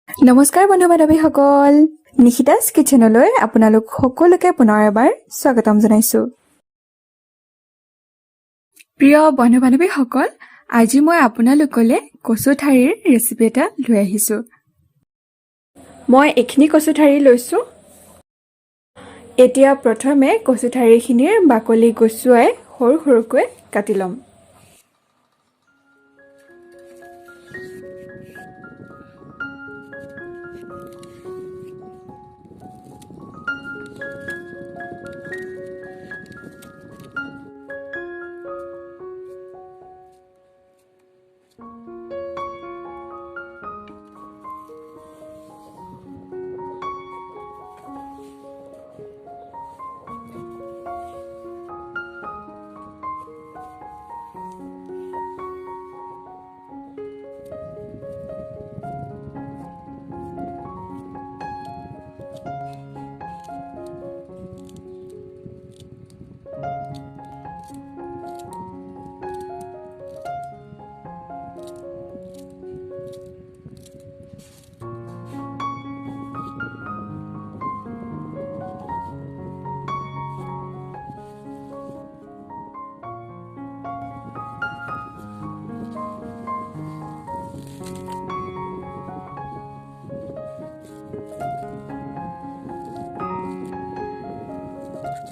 নমস্কাৰ বন্ধু বান্ধৱীসকল, নিখিতাছ কিচেনলৈ আপোনালোক সকলোকে পুনৰ এবাৰ স্বাগতম জনাইছো। প্ৰিয় বন্ধু বান্ধৱীসকল, আজি মই আপোনালোকলৈ কচু ঠাৰিৰ ৰেচিপি এটা লৈ আহিছো। মই এইখিনি কচু ঠাৰি লৈছো। এতিয়া প্ৰথমে কচু ঠাৰিখিনিৰ বাকলি গুচুৱাই সৰু সৰুকৈ কাটি ল'ম।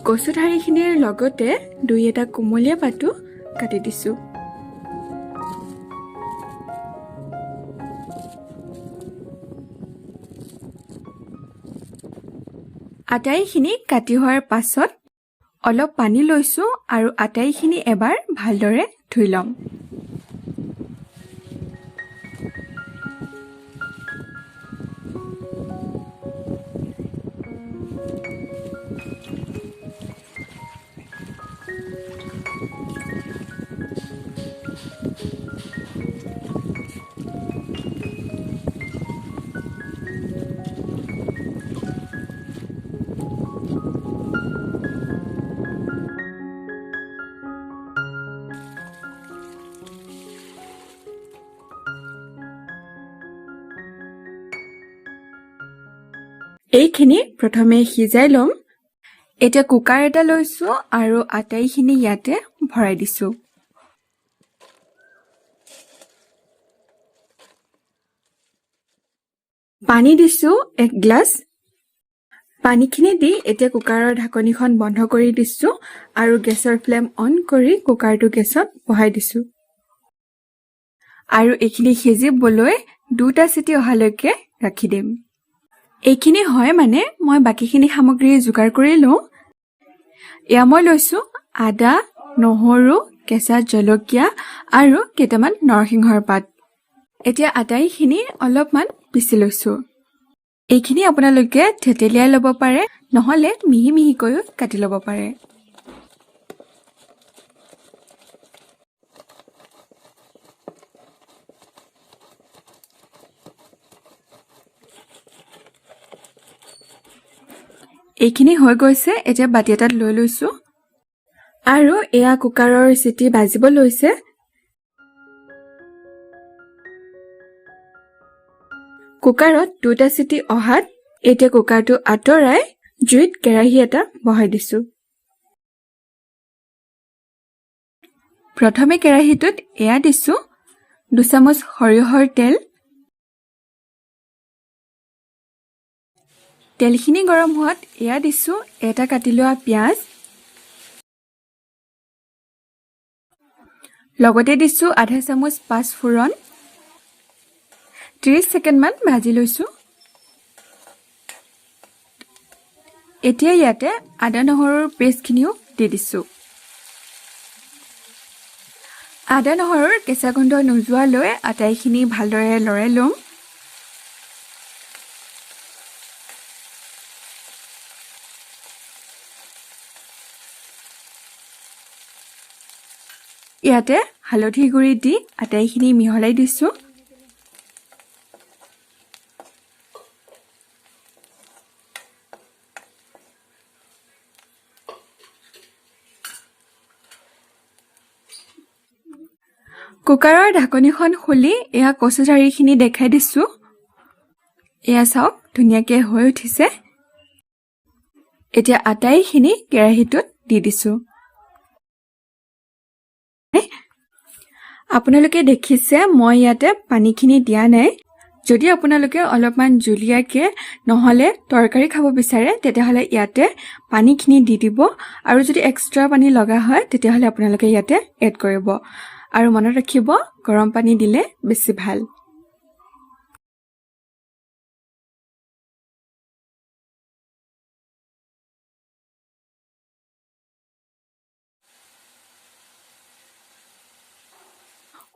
কচু ঠাৰিখিনিৰ লগতে দুই এটা কোমলীয়া পাতো কাটি দিছো। আটাইখিনি কাটি হোৱাৰ পাছত অলপ পানী লৈছো আৰু আটাইখিনি এবাৰ ভালদৰে ধুই ল'ম। এইখিনি প্ৰথমে সিজাই ল'ম। এতিয়া কুকাৰ এটা লৈছো আৰু আটাইখিনি ইয়াতে ভৰাই দিছো। পানী দিছো 1 গ্লাছ। পানীখিনি দি এতিয়া কুকাৰৰ ঢাকনিখন বন্ধ কৰি দিছো আৰু গেছৰ ফ্লেম অন কৰি কুকাৰটো গেছত বহাই দিছো। আৰু এইখিনি সিজিবলৈ 2টা চিটি অহালৈকে ৰাখি দিম। এইখিনি হয় মানে মই বাকীখিনি সামগ্ৰী যোগাৰ কৰি লওঁ। এয়া মই লৈছো আদা, নহৰু, কেঁচা জলকীয়া আৰু কেইটামান নৰসিংহৰ পাত। এতিয়া আটাইখিনি অলপমান পিচি লৈছো। এইখিনি আপোনালোকে থেতেলিয়াই ল'ব পাৰে, নহলে মিহি মিহিকৈও কাটি ল'ব পাৰে। এইখিনি হৈ গৈছে। এতিয়া বাটি এটাত লৈ লৈছো আৰু এয়া কুকাৰৰ চিটি বাজিব লৈছে। কুকাৰত 2টা চিটি অহাত এতিয়া কুকাৰটো আঁতৰাই জুইত কেৰাহী এটা বহাই দিছো। প্ৰথমে কেৰাহীটোত এয়া দিছো 2 চামুচ সৰিয়হৰ তেল। তেলখিনি গৰম হোৱাত এয়া দিছো এটা কাটি লোৱা পিঁয়াজ। লগতে দিছো আধা চামুচ পাঁচফোৰণ। 30 ছেকেণ্ডমান ভাজি লৈছো। এতিয়া ইয়াতে আদা নহৰুৰ পেষ্টখিনিও দি দিছো। আদা নহৰুৰ কেঁচা গোন্ধ নোযোৱালৈ আটাইখিনি ভালদৰে লৰাই ল'ম। ইয়াতে হালধি গুড়ি দি আটাইখিনি মিহলাই দিছো। কুকাৰৰ ঢাকনিখন খুলি এয়া কচু ঠাৰিখিনি দেখাই দিছো। এয়া চাওক ধুনীয়াকৈ হৈ উঠিছে। এতিয়া আটাইখিনি কেৰাহীটোত দি দিছোঁ। আপোনালোকে দেখিছে মই ইয়াতে পানীখিনি দিয়া নাই। যদি আপোনালোকে অলপমান জুলীয়াকে নহ'লে তৰকাৰী খাব বিচাৰে তেতিয়াহ'লে ইয়াতে পানীখিনি দি দিব, আৰু যদি এক্সট্ৰা পানী লগা হয় তেতিয়াহ'লে আপোনালোকে ইয়াতে এড কৰিব। আৰু মনত ৰাখিব গৰম পানী দিলে বেছি ভাল।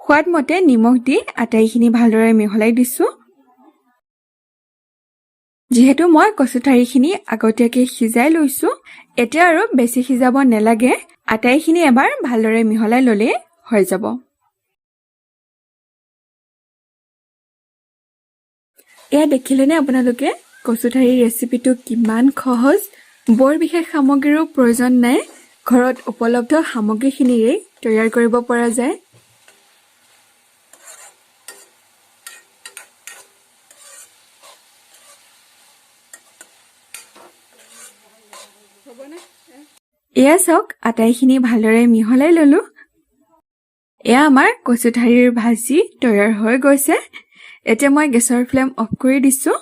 সোৱাদ মতে নিমখ দি আটাইখিনি ভালদৰে মিহলাই দিছোঁ। যিহেতু মই কচু ঠাৰিখিনি আগতীয়াকৈ সিজাই লৈছোঁ, এতিয়া আৰু বেছি সিজাব নালাগে। আটাইখিনি এবাৰ ভালদৰে মিহলাই ল'লেই হৈ যাব। এয়া দেখিলেনে আপোনালোকে কচু ঠাৰিৰ ৰেচিপিটো কিমান সহজ। বৰ বিশেষ সামগ্ৰীৰো প্ৰয়োজন নাই, ঘৰত উপলব্ধ সামগ্ৰীখিনিৰেই তৈয়াৰ কৰিব পৰা যায়। এয়া চাওক আটাইখিনি ভালদৰে মিহলাই ল'লো। এয়া আমাৰ কচু ঠাৰিৰ ভাজি তৈয়াৰ হৈ গৈছে। এতিয়া মই গেছৰ ফ্লেম অফ কৰি দিছোঁ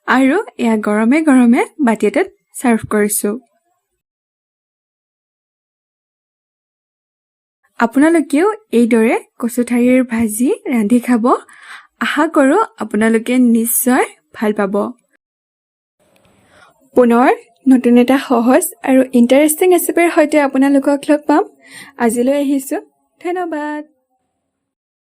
আৰু এয়া গৰমে গৰমে বাতি এটাত ছাৰ্ভ কৰিছোঁ। আপোনালোকেও এইদৰে কচু ঠাৰিৰ ভাজি ৰান্ধি খাব। আশা কৰোঁ আপোনালোকে নিশ্চয় ভাল পাব। পুনৰ নতুন এটা সহজ আৰু ইণ্টাৰেষ্টিং ৰেচিপিৰ সৈতে আপোনালোকক লগ পাম। আজিলৈ আহিছোঁ। ধন্যবাদ।